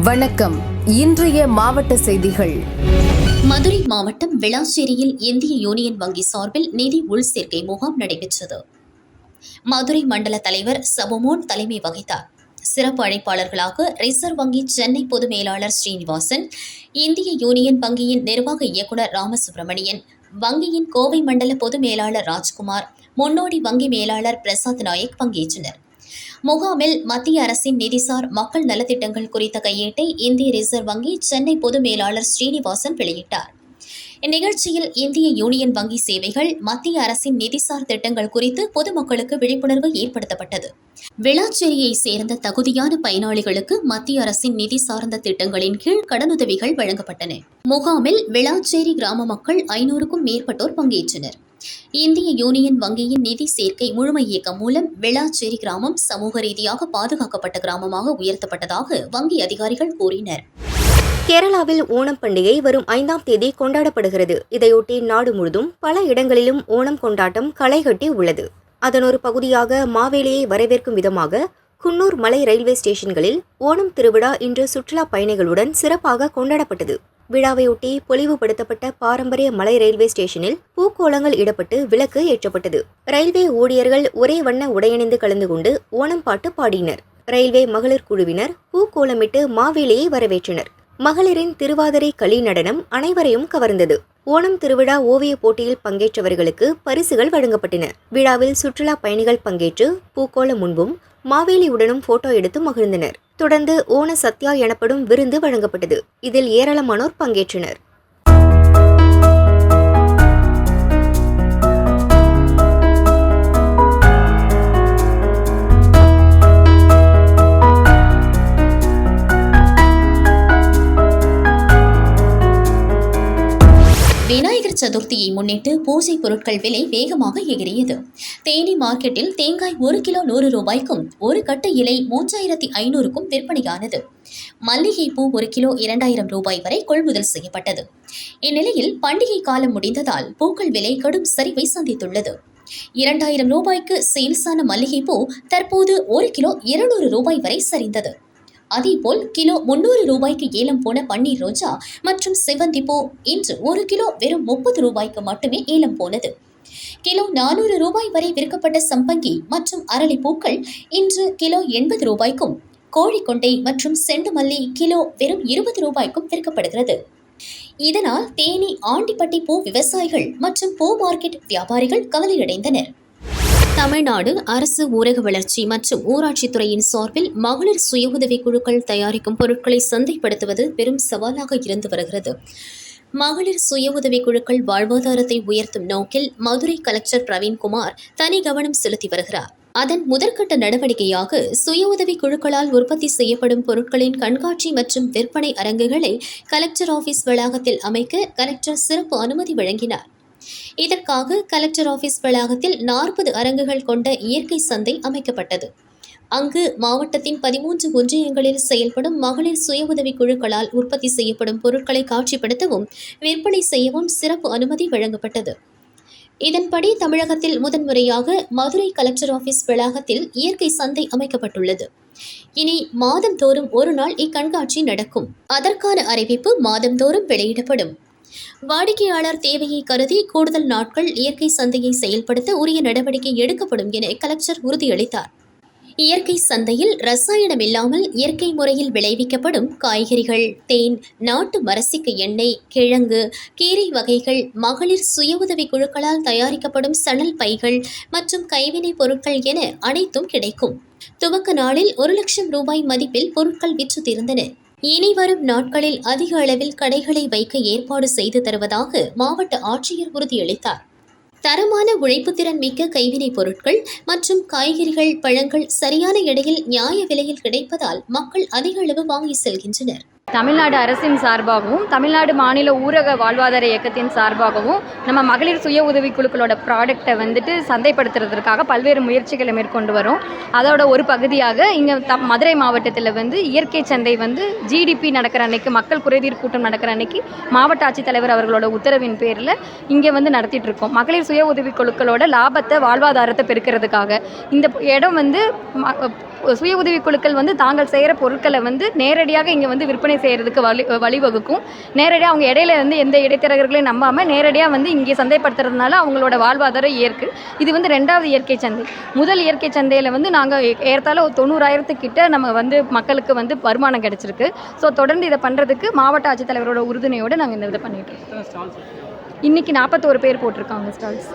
வணக்கம். இன்றைய மாவட்ட செய்திகள். மதுரை மாவட்டம் விளாச்சேரியில் இந்திய யூனியன் வங்கி சார்பில் நிதி உள்சேர்க்கை முகாம் நடைபெற்றது. மதுரை மண்டல தலைவர் சபுமோன் தலைமை வகித்தார். சிறப்பு அழைப்பாளர்களாக ரிசர்வ் வங்கி சென்னை பொது மேலாளர் ஸ்ரீனிவாசன், இந்திய யூனியன் வங்கியின் நிர்வாக இயக்குநர் ராமசுப்பிரமணியன், வங்கியின் கோவை மண்டல பொது மேலாளர் ராஜ்குமார், முன்னோடி வங்கி மேலாளர் பிரசாத் நாயக் பங்கேற்றனர். முகாமில் மத்திய அரசின் நிதிசார் மக்கள் நலத்திட்டங்கள் குறித்த கையேட்டை இந்திய ரிசர்வ் வங்கி சென்னை பொது மேலாளர் ஸ்ரீனிவாசன் வெளியிட்டார். இந்நிகழ்ச்சியில் இந்திய யூனியன் வங்கி சேவைகள், மத்திய அரசின் நிதிசார் திட்டங்கள் குறித்து பொதுமக்களுக்கு விழிப்புணர்வு ஏற்படுத்தப்பட்டது. விளாச்சேரியை சேர்ந்த தகுதியான பயனாளிகளுக்கு மத்திய அரசின் நிதி சார்ந்த திட்டங்களின் கீழ் கடனுதவிகள் வழங்கப்பட்டன. முகாமில் விளாச்சேரி கிராம மக்கள் 500க்கும் மேற்பட்டோர் பங்கேற்றனர். இந்திய யூனியன் வங்கியின் நிதி சேர்க்கை முழுமை இயக்கம் மூலம் விளாச்சேரி கிராமம் சமூக ரீதியாக பாதுகாக்கப்பட்ட கிராமமாக உயர்த்தப்பட்டதாக வங்கி அதிகாரிகள் கூறினர். கேரளாவில் ஓணம் பண்டிகை வரும் 5ஆம் தேதி கொண்டாடப்படுகிறது. இதையொட்டி நாடு முழுதும் பல இடங்களிலும் ஓணம் கொண்டாட்டம் களைகட்டி உள்ளது. அதன் ஒரு பகுதியாக மாவேலியை வரவேற்கும் விதமாக குன்னூர் மலை ரயில்வே ஸ்டேஷன்களில் ஓணம் திருவிழா இன்று சுற்றுலா பயணிகளுடன் சிறப்பாக கொண்டாடப்பட்டது. விழாவையொட்டி பொலிவுபடுத்தப்பட்ட பாரம்பரிய மலை ரயில்வே ஸ்டேஷனில் பூக்கோளங்கள் இடப்பட்டு விளக்கு ஏற்றப்பட்டது. ரயில்வே ஊழியர்கள் ஒரே வண்ண உடையணிந்து கலந்து கொண்டு ஓணம் பாட்டு பாடினர். ரயில்வே மகளிர் குழுவினர் பூக்கோளமிட்டு மாவேலியை வரவேற்றனர். மகளிரின் திருவாதிரை களி நடனம் அனைவரையும் கவர்ந்தது. ஓணம் திருவிழா ஓவிய போட்டியில் பங்கேற்றவர்களுக்கு பரிசுகள் வழங்கப்பட்டன. விழாவில் சுற்றுலா பயணிகள் பங்கேற்று பூக்கோளம் முன்பும் மாவேலியுடனும் போட்டோ எடுத்து மகிழ்ந்தனர். தொடர்ந்து ஓண சத்யா எனப்படும் விருந்து வழங்கப்பட்டது. இதில் ஏராளமானோர் பங்கேற்றனர். விநாயகர் சதுர்த்தியை முன்னிட்டு பூஜை பொருட்கள் விலை வேகமாக எகிரியது. தேனி மார்க்கெட்டில் தேங்காய் 1 கிலோ 100 ரூபாய்க்கும், ஒரு கட்டு இலை 3500க்கும் விற்பனையானது. மல்லிகைப்பூ 1 கிலோ 2000 ரூபாய் வரை கொள்முதல் செய்யப்பட்டது. இந்நிலையில் பண்டிகை காலம் முடிந்ததால் பூக்கள் விலை கடும் சரிவை சந்தித்துள்ளது. 2000 ரூபாய்க்கு சேல்ஸான மல்லிகைப்பூ தற்போது 1 கிலோ 200 ரூபாய் வரை சரிந்தது. அதேபோல் கிலோ 300 ரூபாய்க்கு ஏலம் போன பன்னீர் ரோஜா மற்றும் செவந்திப்பூ இன்று 1 கிலோ வெறும் 30 ரூபாய்க்கு மட்டுமே ஏலம் போனது. கிலோ 400 ரூபாய் வரை விற்கப்பட்ட சம்பங்கி மற்றும் அரளிப்பூக்கள் இன்று கிலோ 80 ரூபாய்க்கும், கோழிக்கொண்டை மற்றும் செண்டு மல்லி கிலோ வெறும் 20 ரூபாய்க்கும் விற்கப்படுகிறது. இதனால் தேனி ஆண்டிப்பட்டி பூ விவசாயிகள் மற்றும் பூ மார்க்கெட் வியாபாரிகள் கவலையடைந்தனர். தமிழ்நாடு அரசு ஊரக வளர்ச்சி மற்றும் ஊராட்சித்துறையின் சார்பில் மகளிர் சுய உதவிக் குழுக்கள் தயாரிக்கும் பொருட்களை சந்தைப்படுத்துவது பெரும் சவாலாக இருந்து வருகிறது. மகளிர் சுய உதவிக் குழுக்கள் வாழ்வாதாரத்தை உயர்த்தும் நோக்கில் மதுரை கலெக்டர் பிரவீன்குமார் தனி கவனம் செலுத்தி வருகிறார். அதன் முதற்கட்ட நடவடிக்கையாக சுய உதவி குழுக்களால் உற்பத்தி செய்யப்படும் பொருட்களின் கண்காட்சி மற்றும் விற்பனை அரங்குகளை கலெக்டர் ஆபீஸ் வளாகத்தில் அமைக்க கலெக்டர் சிறப்பு அனுமதி வழங்கினார். இதற்காக கலெக்டர் ஆபீஸ் வளாகத்தில் 40 அரங்குகள் கொண்ட இயற்கை சந்தை அமைக்கப்பட்டது. அங்கு மாவட்டத்தின் 13 ஒன்றியங்களில் செயல்படும் மகளிர் சுய உதவி குழுக்களால் உற்பத்தி செய்யப்படும் பொருட்களை காட்சிப்படுத்தவும் விற்பனை செய்யவும் சிறப்பு அனுமதி வழங்கப்பட்டது. இதன்படி தமிழகத்தில் முதன்முறையாக மதுரை கலெக்டர் ஆபீஸ் வளாகத்தில் இயற்கை சந்தை அமைக்கப்பட்டுள்ளது. இனி மாதந்தோறும் ஒரு நாள் இக்கண்காட்சி நடக்கும். அதற்கான அறிவிப்பு மாதந்தோறும் வெளியிடப்படும். வாடிக்கையாளர் தேவையை கருதி கூடுதல் நாட்கள் இயற்கை சந்தையை செயல்படுத்த உரிய நடவடிக்கை எடுக்கப்படும் என கலெக்டர் உறுதியளித்தார். இயற்கை சந்தையில் ரசாயனம் இல்லாமல் இயற்கை முறையில் விளைவிக்கப்படும் காய்கறிகள், தேன், நாட்டு மரசிக்கு எண்ணெய், கிழங்கு, கீரை வகைகள், மகளிர் சுய உதவி குழுக்களால் தயாரிக்கப்படும் சணல் பைகள் மற்றும் கைவினைப் பொருட்கள் என அனைத்தும் கிடைக்கும். துவக்க நாளில் 1 லட்சம் ரூபாய் மதிப்பில் பொருட்கள் விற்று தீர்ந்தன. இனி வரும் நாட்களில் அதிக அளவில் கடைகளை வைக்க ஏற்பாடு செய்து தருவதாக மாவட்ட ஆட்சியர் உறுதியளித்தார். தரமான உழைப்புத்திறன் மிக்க கைவினைப் பொருட்கள் மற்றும் காய்கறிகள், பழங்கள் சரியான எடையில் நியாய விலையில் கிடைப்பதால் மக்கள் அதிக அளவு வாங்கி செல்கின்றனர். தமிழ்நாடு அரசின் சார்பாகவும் தமிழ்நாடு மாநில ஊரக வாழ்வாதார இயக்கத்தின் சார்பாகவும் நம்ம மகளிர் சுய உதவி குழுக்களோட ப்ராடக்டை வந்துட்டு சந்தைப்படுத்துறதுக்காக பல்வேறு முயற்சிகளை மேற்கொண்டு வரோம். அதோட ஒரு பகுதியாக இங்கே மதுரை மாவட்டத்தில் வந்து இயற்கை சந்தை வந்து ஜிடிபி நடக்கிற அன்னைக்கு, மக்கள் குறைதீர் கூட்டம் நடக்கிற அன்னைக்கு மாவட்ட ஆட்சித்தலைவர் அவர்களோட உத்தரவின் பேரில் இங்கே வந்து நடத்திட்டு இருக்கோம். மகளிர் சுய உதவி குழுக்களோட லாபத்தை வாழ்வாதாரத்தை பெருக்கிறதுக்காக இந்த இடம் வந்து சுய உதவி குழுக்கள் வந்து தாங்கள் செய்கிற பொருட்களை வந்து நேரடியாக இங்கே வந்து விற்பனை செய்கிறதுக்கு வழிவகுக்கும். நேரடியாக அவங்க இடையில வந்து எந்த இடைத்தரகர்களையும் நம்பாமல் நேரடியாக வந்து இங்கே சந்தைப்படுத்துறதுனால அவங்களோட வாழ்வாதாரம் இது வந்து 2வது இயற்கை சந்தை. முதல் இயற்கை சந்தையில் வந்து நாங்கள் ஏறத்தாழ 90,000 நம்ம வந்து மக்களுக்கு வந்து வருமானம் கிடைச்சிருக்கு. ஸோ தொடர்ந்து இதை பண்ணுறதுக்கு மாவட்ட ஆட்சித்தலைவரோட உறுதுணையோடு நாங்கள் இந்த இதை பண்ணிகிட்டு இருக்கோம். இன்றைக்கி 41 பேர் போட்டிருக்காங்க ஸ்டால்ஸ்.